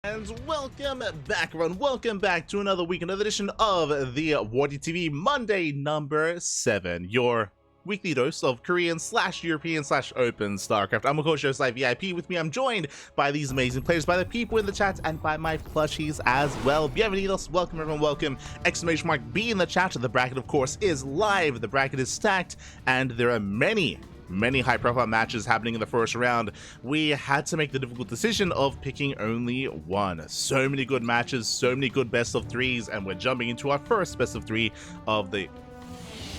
And welcome back, everyone. Welcome back to another week, another edition of the WardiTV Monday number 7, your weekly dose of Korean/European/Open StarCraft. I'm Coach Live VIP. With me, I'm joined by these amazing players, by the people in the chat, and by my plushies as well. Bienvenidos, welcome everyone, welcome. Exclamation mark B in the chat. The bracket, of course, is live. The bracket is stacked, and there are many high-profile matches happening in the first round. We had to make the difficult decision of picking only one. So many good matches, so many good best of threes, and we're jumping into our first best of three of the...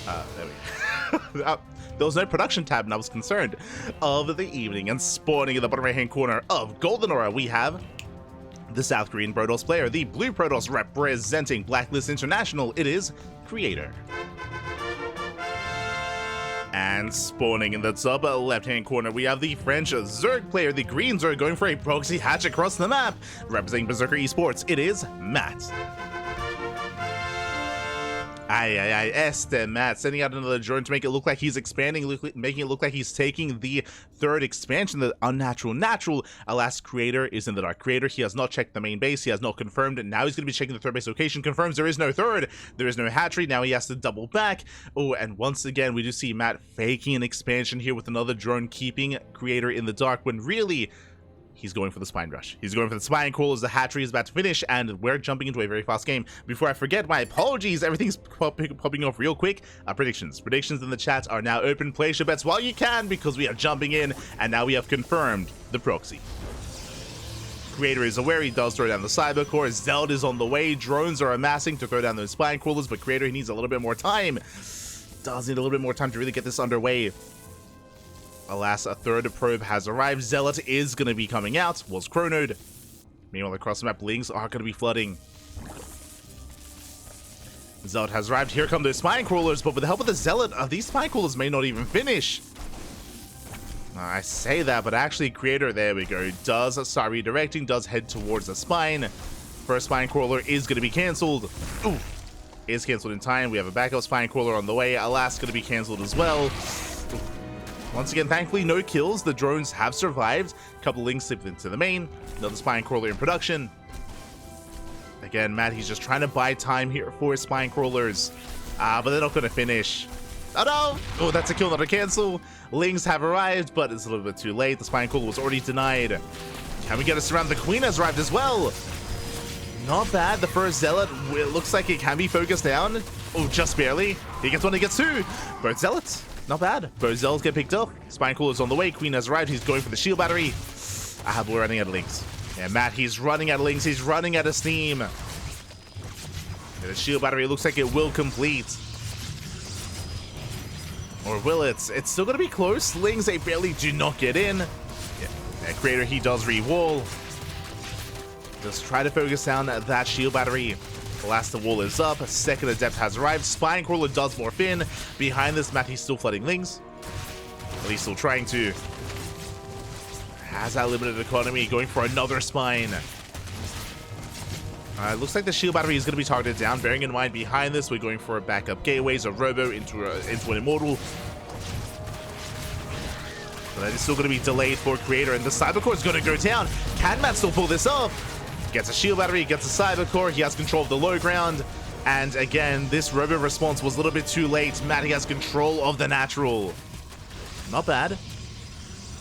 there we go. There was no production tab, and I was concerned, of the evening. And spawning in the bottom right-hand corner of Golden Aura, we have the South Korean Protoss player, the Blue Protoss representing Blacklist International. It is Creator. And spawning in the top left-hand corner, we have the French Zerg player, the Green Zerg, going for a proxy hatch across the map. Representing Berserker Esports, it is Matt. Matt sending out another drone to make it look like he's expanding, making it look like he's taking the third expansion, the Unnatural Natural. Alas, Creator is in the dark. Creator, he has not checked the main base, he has not confirmed, and now he's going to be checking the third base location. Confirms there is no third, there is no hatchery. Now he has to double back. Oh, and once again, we do see Matt faking an expansion here with another drone, keeping Creator in the dark, when really... he's going for the spine rush. He's going for the spine call as the hatchery is about to finish, and we're jumping into a very fast game. Before I forget, my apologies, everything's popping off real quick. Predictions in the chat are now open. Place your bets while you can, because we are jumping in, and now we have confirmed the proxy. Creator is aware, he does throw down the cyber core. Zeld is on the way. Drones are amassing to throw down those spine crawlers, but Creator, he needs a little bit more time. Does need a little bit more time to really get this underway. Alas, a third probe has arrived. Zealot is going to be coming out. Was chronoed. Meanwhile, across the map, Lings are going to be flooding. Zealot has arrived. Here come those spine crawlers, but with the help of the Zealot, these spine crawlers may not even finish. I say that, but actually, Creator, there we go, does start redirecting, does head towards the spine. First spine crawler is going to be cancelled. Ooh, is cancelled in time. We have a backup spine crawler on the way. Alas, going to be cancelled as well. Once again, thankfully, no kills. The drones have survived. A couple links slipped into the main. Another spine crawler in production. Again, Matt, he's just trying to buy time here for his spine crawlers. But they're not going to finish. Oh, no! Oh, that's a kill, not a cancel. Lings have arrived, but it's a little bit too late. The spine crawler was already denied. Can we get us around? The Queen has arrived as well. Not bad. The first Zealot, it looks like it can be focused down. Oh, just barely. He gets one, he gets two. Both Zealots. Not bad. Both Zealots get picked up. Spine crawler is on the way. Queen has arrived. He's going for the shield battery. But we're running out of links. Yeah, Matt, he's running out of links. He's running out of steam. Yeah, the shield battery looks like it will complete. Or will it? It's still going to be close. Lings, they barely do not get in. Yeah, Creator, he does re-wall. Just try to focus down that shield battery. Alas, the wall is up. Second Adept has arrived. Spine crawler does morph in. Behind this, Matt, he's still flooding Lings. At least still trying to. Has that limited economy. Going for another spine. Looks like the shield battery is going to be targeted down. Bearing in mind, behind this, we're going for a backup gateways, a robo into an immortal. But that is still going to be delayed for Creator, and the cyber core is going to go down. Can Matt still pull this off? Gets a shield battery, gets a cyber core, he has control of the low ground, and again, this robo response was a little bit too late. Matt, he has control of the natural. Not bad.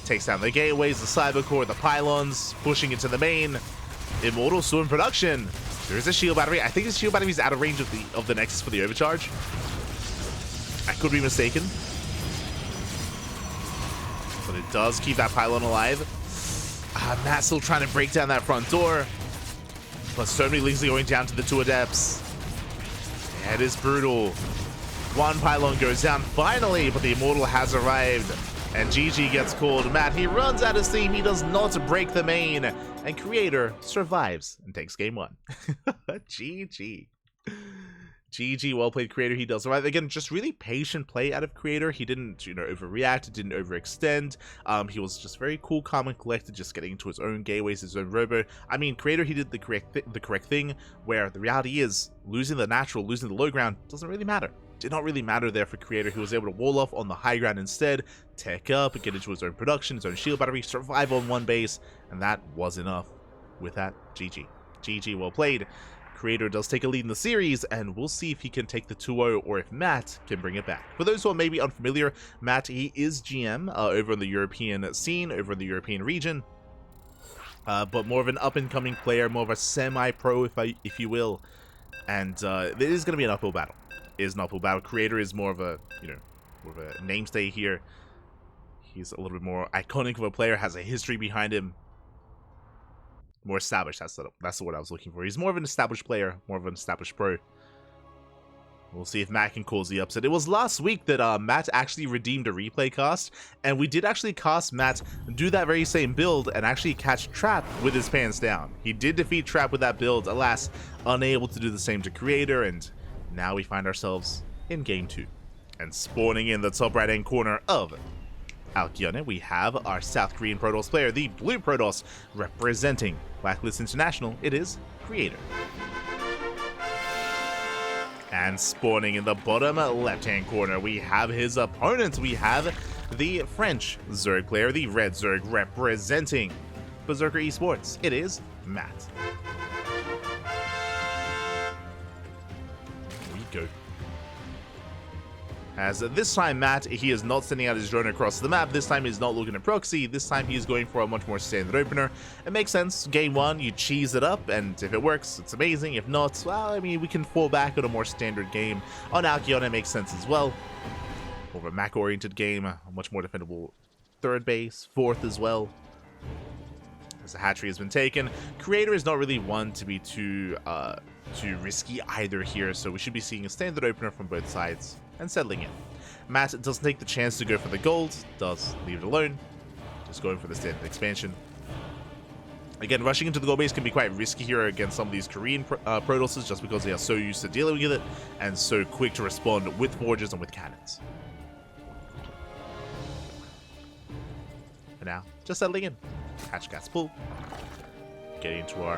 Takes down the gateways, the cyber core, the pylons, pushing into the main. Immortal still in production. There is a shield battery. I think the shield battery is out of range of the Nexus for the overcharge. I could be mistaken. But it does keep that pylon alive. Matt still trying to break down that front door. But so many Lings are going down to the two Adepts. Yeah, it is brutal. One pylon goes down finally, but the Immortal has arrived. And GG gets called. Matt, he runs out of steam. He does not break the main. And Creator survives and takes game one. GG. GG, well played, Creator. He does survive. Again, just really patient play out of Creator. He didn't, overreact, didn't overextend. He was just very cool, calm, and collected, just getting into his own gateways, his own robo. I mean, Creator, he did the correct thing, where the reality is, losing the natural, losing the low ground, doesn't really matter. Did not really matter there for Creator. He was able to wall off on the high ground instead, tech up, get into his own production, his own shield battery, survive on one base, and that was enough. with that, GG. GG, well played. Creator does take a lead in the series, and we'll see if he can take the 2-0 or if Matt can bring it back. For those who are maybe unfamiliar, Matt, he is GM over in the European scene, over in the European region. But more of an up-and-coming player, more of a semi-pro, if you will. And it is going to be an uphill battle. It is an uphill battle. Creator is more of a, more of a namestay here. He's a little bit more iconic of a player, has a history behind him. More established, that's the word I was looking for. He's more of an established player, more of an established pro. We'll see if Matt can cause the upset. It was last week that Matt actually redeemed a replay cast, and we did actually cast Matt do that very same build and actually catch Trap with his pants down. He did defeat Trap with that build, alas, unable to do the same to Creator, and now we find ourselves in Game 2. And spawning in the top right-hand corner of Alkyone, we have our South Korean Protoss player, the Blue Protoss, representing Blacklist International. It is Creator. And spawning in the bottom left-hand corner, we have his opponents. We have the French Zerg player, the Red Zerg, representing Berserker Esports. It is Matt. Here we go. As this time, Matt, he is not sending out his drone across the map. This time he's not looking at proxy. This time he's going for a much more standard opener. It makes sense. Game 1, you cheese it up, and if it works, it's amazing. If not, well, I mean, we can fall back on a more standard game. On Alkyone, it makes sense as well. More of a Mac-oriented game, a much more defendable third base, fourth as well. As the hatchery has been taken, Creator is not really one to be too risky either here, so we should be seeing a standard opener from both sides and settling in. Matt doesn't take the chance to go for the gold, does leave it alone, just going for the standard expansion. Again, rushing into the gold base can be quite risky here against some of these Korean Protosses, just because they are so used to dealing with it and so quick to respond with forges and with cannons. And now, just settling in. Hatch gas pull. Getting into our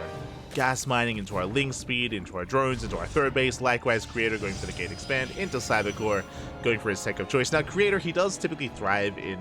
gas mining, into our link speed, into our drones, into our third base. Likewise, Creator going for the gate expand, into Cybercore, going for his tech of choice. Now, Creator, he does typically thrive in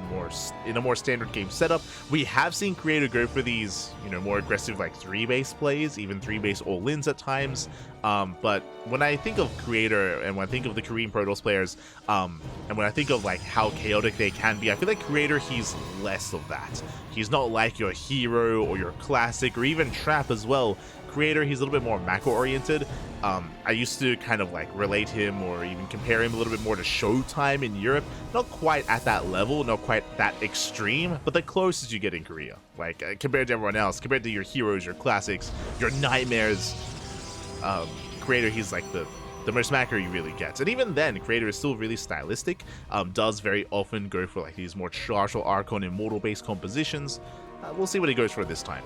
a more standard game setup. We have seen Creator go for these, more aggressive like 3-base plays, even 3-base all-ins at times. But when I think of Creator and when I think of the Korean Protoss players, and when I think of like how chaotic they can be, I feel like Creator, he's less of that. He's not like your hero or your classic or even Trap as well. Creator, he's a little bit more macro-oriented. I used to kind of like relate him or even compare him a little bit more to Showtime in Europe. Not quite at that level, not quite that extreme, but the closest you get in Korea. Like compared to everyone else, compared to your heroes, your classics, your nightmares, Creator, he's like the most macro you really get. And even then, Creator is still really stylistic, does very often go for like these more Martial Archon Immortal-based compositions. We'll see what he goes for this time.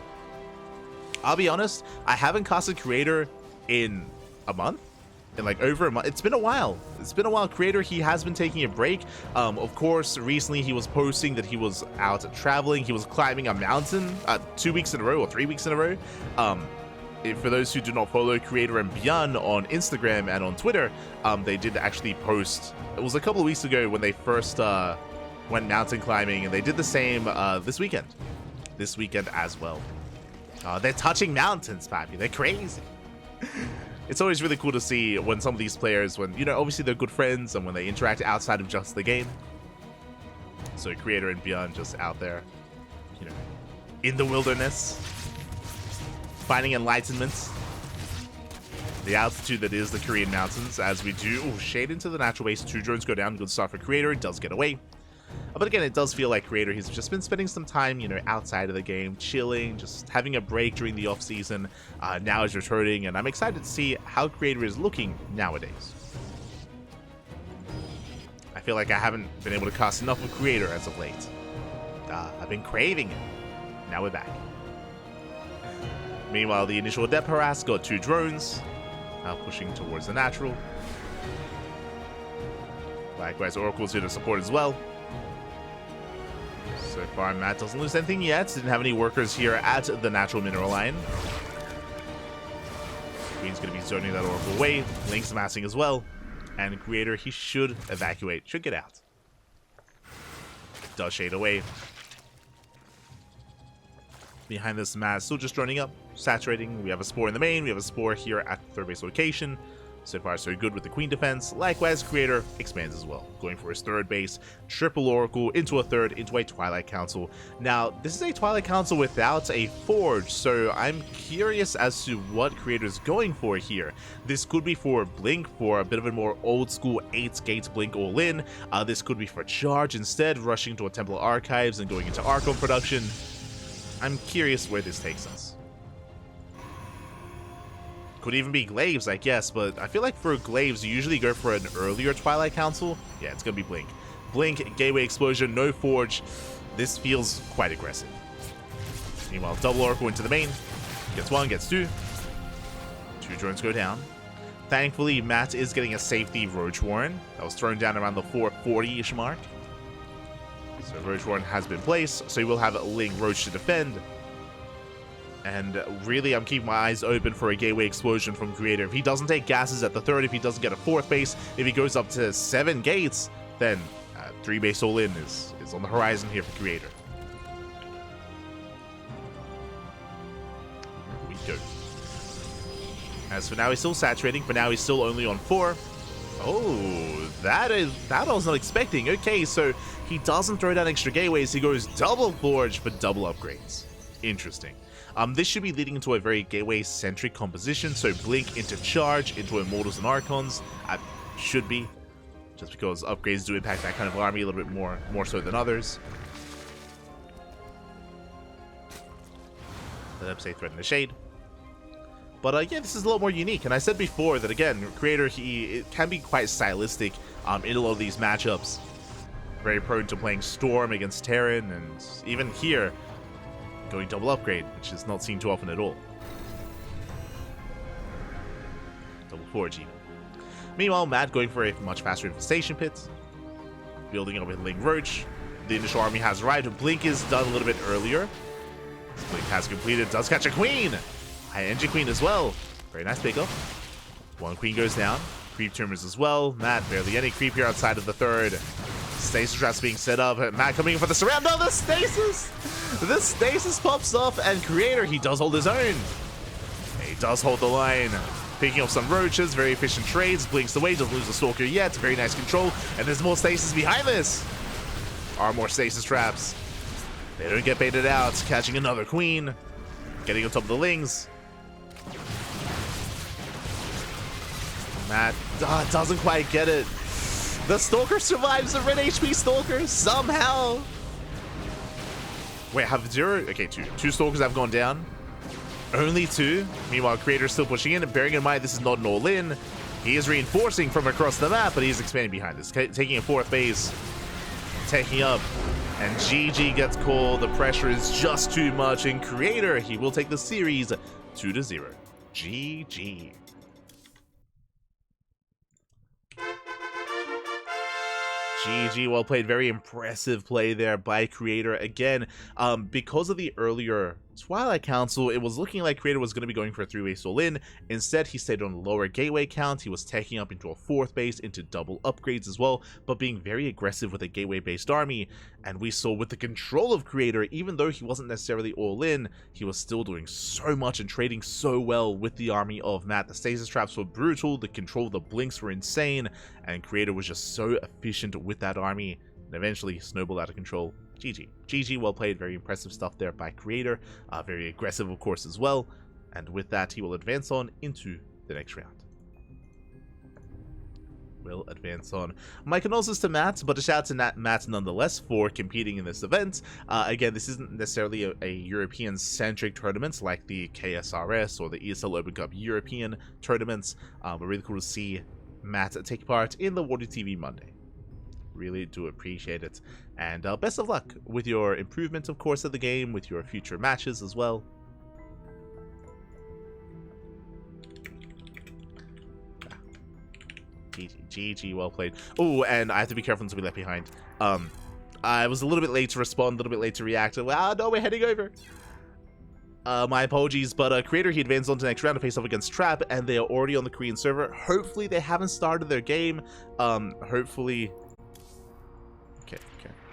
I'll be honest, I haven't casted Creator in a month, in like over a month. It's been a while. Creator, he has been taking a break. Of course, recently he was posting that he was out traveling. He was climbing a mountain 2 weeks in a row or 3 weeks in a row. For those who do not follow Creator and Beyond on Instagram and on Twitter, they did actually post, it was a couple of weeks ago when they first went mountain climbing, and they did the same this weekend as well. They're touching mountains, Pappy. They're crazy. It's always really cool to see when some of these players, when, obviously they're good friends and when they interact outside of just the game. So Creator and Beyond just out there, in the wilderness, finding enlightenment. The altitude that is the Korean mountains, as we do. Ooh, shade into the natural base. 2 drones go down. Good start for Creator. It does get away. But again, it does feel like Creator, he's just been spending some time, outside of the game, chilling, just having a break during the off-season. Now is returning, and I'm excited to see how Creator is looking nowadays. I feel like I haven't been able to cast enough of Creator as of late. I've been craving it. Now we're back. Meanwhile, the initial depth harass got 2 drones, now pushing towards the natural. Likewise, Oracle's here to support as well. So far, Matt doesn't lose anything yet. Didn't have any workers here at the natural mineral line. Queen's going to be zoning that Oracle away. Link's massing as well. And Creator, he should evacuate, should get out. Does shade away. Behind this mass, still just droning up. saturating. We have a Spore in the main, we have a Spore here at third base location. So far, so good with the Queen defense. Likewise, Creator expands as well, going for his third base, triple Oracle, into a third, into a Twilight Council. Now, this is a Twilight Council without a Forge, so I'm curious as to what Creator's going for here. This could be for Blink, for a bit of a more old-school 8-gate Blink all-in. This could be for Charge instead, rushing to a Temple Archives and going into Archon production. I'm curious where this takes us. Could even be Glaives, I guess, but I feel like for Glaives, you usually go for an earlier Twilight Council. Yeah, it's gonna be Blink. Blink, Gateway Explosion, no Forge. This feels quite aggressive. Meanwhile, double Oracle into the main. Gets one, gets two. Two drones go down. Thankfully, Matt is getting a safety Roach Warren. That was thrown down around the 440-ish mark. So Roach Warren has been placed, so he will have Ling Roach to defend. And really, I'm keeping my eyes open for a Gateway Explosion from Creator. If he doesn't take gases at the third, if he doesn't get a fourth base, if he goes up to 7 gates, then 3 base all-in is on the horizon here for Creator. Here we go. As for now, he's still saturating. For now, he's still only on 4. Oh, that I was not expecting. Okay, so he doesn't throw down extra gateways. He goes double Forge for double upgrades. Interesting. This should be leading into a very gateway-centric composition, so Blink into Charge, into Immortals and Archons, should be, just because upgrades do impact that kind of army a little bit more so than others. Let up say Threaten the Shade. But yeah, this is a lot more unique, and I said before that, again, Creator, it can be quite stylistic in a lot of these matchups. Very prone to playing Storm against Terran, and even here, going double upgrade, which is not seen too often at all. Double Forge even. Meanwhile, Matt going for a much faster Infestation Pit. Building up with Ling Roach. The initial army has arrived. Blink is done a little bit earlier. Blink has completed. Does catch a Queen! High Engine Queen as well. Very nice pickup. One Queen goes down. Creep Tumors as well. Matt, barely any creep here outside of the third. Stasis traps being set up. Matt coming in for the surround. No, the stasis! The stasis pops off, and Creator, he does hold his own. He does hold the line. Picking up some roaches, very efficient trades. Blinks away, doesn't lose the Stalker yet. Very nice control, and there's more stasis behind this. Are more stasis traps. They don't get baited out. Catching another Queen. Getting on top of the Lings. Matt doesn't quite get it. The Stalker survives, the red HP Stalker, somehow. Wait, have 0? Okay, 2. 2 Stalkers have gone down. Only 2. Meanwhile, Creator's still pushing in, and bearing in mind this is not an all-in. He is reinforcing from across the map, but he's expanding behind this. Taking a 4th base. Taking up. And GG gets called. The pressure is just too much. And Creator, he will take the series 2-0. GG. GG, well played. Very impressive play there by Creator. Again, because of the earlier Twilight Council, it was looking like Creator was going to be going for a 3-base all-in. Instead, he stayed on a lower gateway count. He was taking up into a 4th base, into double upgrades as well, but being very aggressive with a gateway-based army. And we saw with the control of Creator, even though he wasn't necessarily all-in, he was still doing so much and trading so well with the army of Matt. The stasis traps were brutal, the control of the blinks were insane, and Creator was just so efficient with that army, and eventually snowballed out of control. GG. GG, well played. Very impressive stuff there by Creator. Very aggressive, of course, as well. And with that, he will advance on into the next round. Will advance on. My condolences to Matt, but a shout out to Matt nonetheless for competing in this event. Again, this isn't necessarily a European-centric tournament like the KSRS or the ESL Open Cup European tournaments, but really cool to see Matt take part in the WardiTV Monday. Really do appreciate it, and best of luck with your improvement, of course, of the game, with your future matches as well. GG, well played. Oh, and I have to be careful not to be left behind. I was a little bit late to respond, a little bit late to react. Wow, no, we're heading over. My apologies, but Creator, he advanced on to the next round to face off against Trap, and they are already on the Korean server. Hopefully they haven't started their game. Hopefully... Okay.